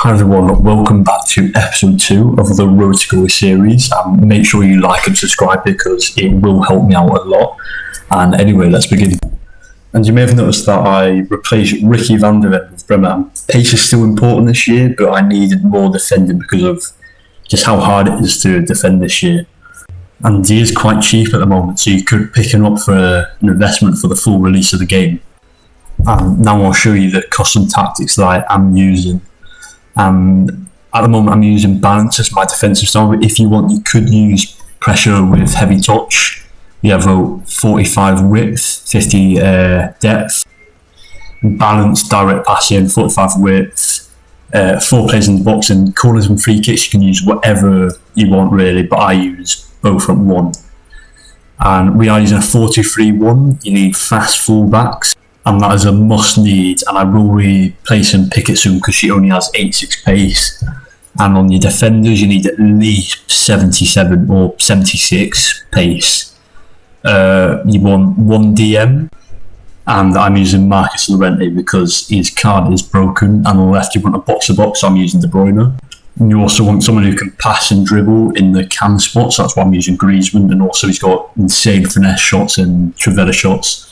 Hi everyone, welcome back to episode 2 of the Road to Goal series. Make sure you like and subscribe because it will help me out a lot. And anyway, let's begin. And you may have noticed that I replaced Ricky van der Ven with Bremer. Pace is still important this year, but I needed more defending because of just how hard it is to defend this year. And he is quite cheap at the moment, so you could pick him up for an investment for the full release of the game. And now I'll show you the custom tactics that I am using. At the moment I'm using balance as my defensive style, but if you want you could use pressure with heavy touch. You have a 45 width, 50 depth, balance, direct passing, 45 width, 4 players in the box, and corners and free kicks you can use whatever you want really, but I use both at 1. And we are using a 4-2-3-1. You need fast fullbacks, and that is a must need, and I will replace him Pickett soon because she only has 86 pace. And on your defenders you need at least 77 or 76 pace. You want 1 DM, and I'm using Marcus Llorente because his card is broken, and on the left you want a box-to-box, so I'm using De Bruyne. And you also want someone who can pass and dribble in the cam spots, so that's why I'm using Griezmann, and also he's got insane finesse shots and Trivela shots.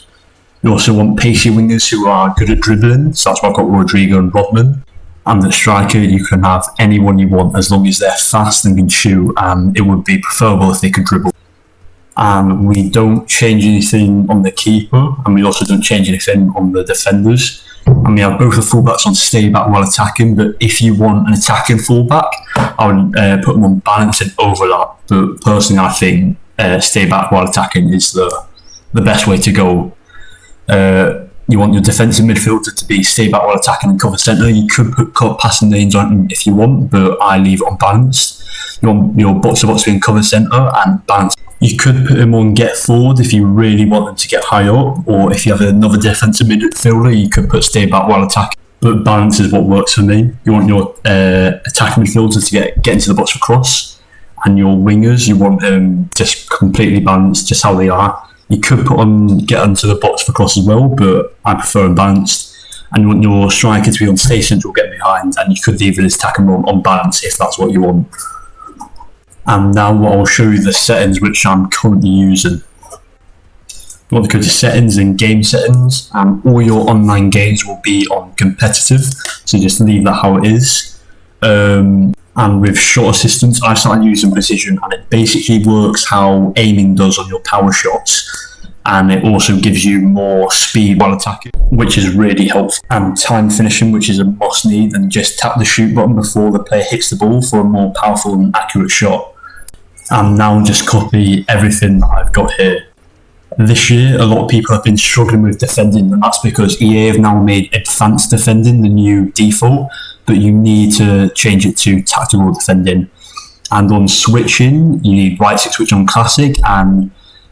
You also want pacey wingers who are good at dribbling, so that's why I've got Rodrigo and Rodman. And at striker, you can have anyone you want as long as they're fast and can shoot, and it would be preferable if they could dribble. And we don't change anything on the keeper, and we also don't change anything on the defenders. And we have both the fullbacks on stay back while attacking, but if you want an attacking fullback, I would put them on balance and overlap. But personally, I think stay back while attacking is the best way to go. You want your defensive midfielder to be stay back while attacking and cover centre. You could put passing lanes on him if you want, but I leave it unbalanced. You want your box-to-box to be in cover centre and balance. You could put him on get forward if you really want them to get high up, or if you have another defensive midfielder, you could put stay back while attacking. But balance is what works for me. You want your attacking midfielder to get into the box for cross, and your wingers, you want them just completely balanced, just how they are. You could get onto the box for cross as well, but I prefer unbalanced. And you want your striker to be on stay central, get behind, and you could leave his attacking role on balance if that's what you want. And now I'll show you the settings which I'm currently using. You want to go to settings and game settings, and all your online games will be on competitive, so just leave that how it is. And with shot assistance, I started using precision, and it basically works how aiming does on your power shots, and it also gives you more speed while attacking, which is really helpful. And time finishing, which is a must need, and just tap the shoot button before the player hits the ball for a more powerful and accurate shot. And now just copy everything that I've got here. This year, a lot of people have been struggling with defending, and that's because EA have now made advanced defending the new default, but you need to change it to tactical defending. And on switching, you need right stick switch on classic, and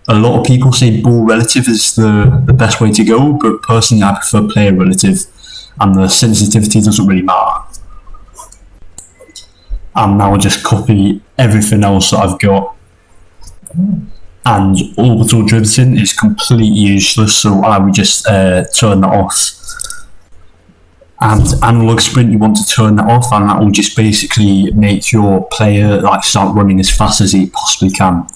a lot of people say ball relative is the best way to go, but personally I prefer player relative, and the sensitivity doesn't really matter. And now I'll just copy everything else that I've got. And orbital dribbling is completely useless, so I would just turn that off. And analog sprint, you want to turn that off, and that will just basically make your player start running as fast as he possibly can.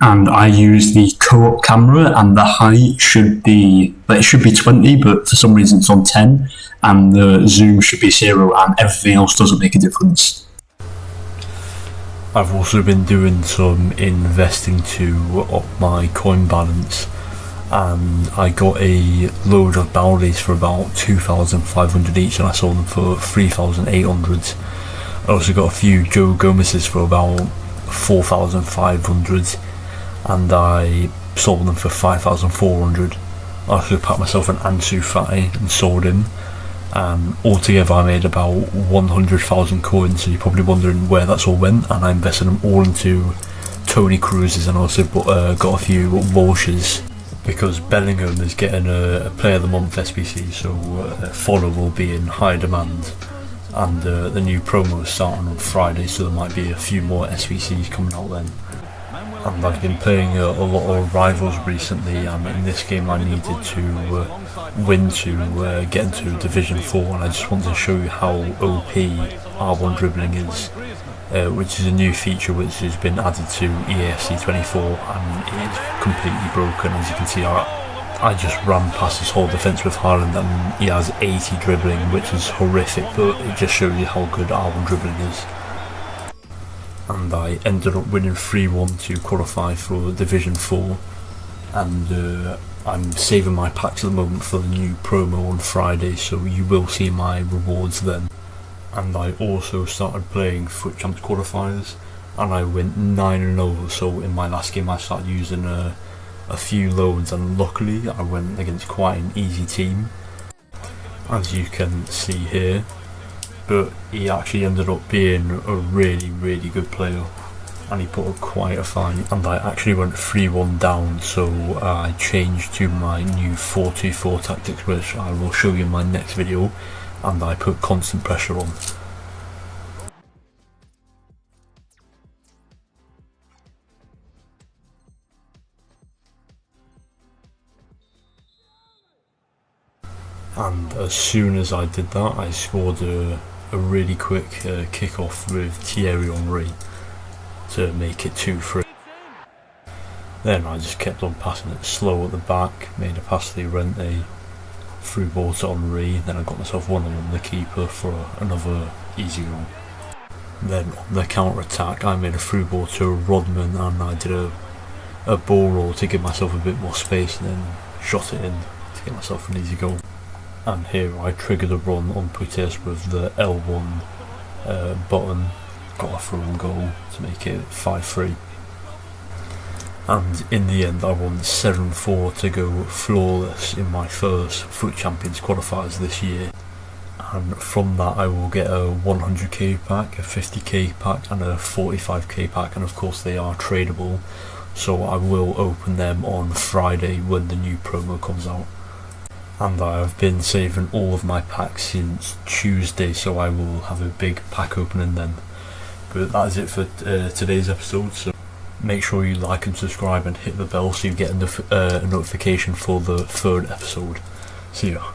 And I use the co-op camera, and the height should be 20, but for some reason it's on 10, and the zoom should be 0, and everything else doesn't make a difference. I've also been doing some investing to up my coin balance, and I got a load of Bowleys for about 2,500 each, and I sold them for 3,800. I also got a few Joe Gomez's for about 4,500, and I sold them for 5,400. I also packed myself an Ansu Fati and sold him. Altogether I made about 100,000 coins, so you're probably wondering where that's all went, and I invested them all into Tony Cruz's, and also got a few Walsh's, because Bellingham is getting a Player of the Month SBC, so follow will be in high demand, and the new promo is starting on Friday, so there might be a few more SBCs coming out then. And I've been playing a lot of rivals recently, and in this game I needed to win to get into Division 4, and I just want to show you how OP R1 dribbling is, which is a new feature which has been added to EAFC 24, and it is completely broken. As you can see, I just ran past his whole defence with Haaland, and he has 80 dribbling, which is horrific, but it just shows you how good R1 dribbling is. And I ended up winning 3-1 to qualify for Division 4, and I'm saving my packs at the moment for the new promo on Friday, so you will see my rewards then. And I also started playing FUT Champs qualifiers, and I went 9-0, so in my last game I started using a few loads, and luckily I went against quite an easy team, as you can see here. But he actually ended up being a really good player, and he put up quite a fight, and I actually went 3-1 down, so I changed to my new 4-2-4 tactics, which I will show you in my next video, and I put constant pressure on. And as soon as I did that, I scored a really quick kick-off with Thierry Henry to make it 2-3. Then I just kept on passing it slow at the back, made a pass to Llorente, through ball to Henry, then I got myself one-on-one the keeper for another easy goal. Then on the counter-attack I made a through ball to Rodman, and I did a ball roll to give myself a bit more space, and then shot it in to get myself an easy goal. And here I triggered a run on Putis with the L1 button, got a throw and goal to make it 5-3. And in the end I won 7-4 to go flawless in my first FUT Champions qualifiers this year. And from that I will get a 100k pack, a 50k pack and a 45k pack, and of course they are tradable, so I will open them on Friday when the new promo comes out. And I have been saving all of my packs since Tuesday, so I will have a big pack opening then. But that is it for today's episode, so make sure you like and subscribe and hit the bell so you get a notification for the third episode. See ya.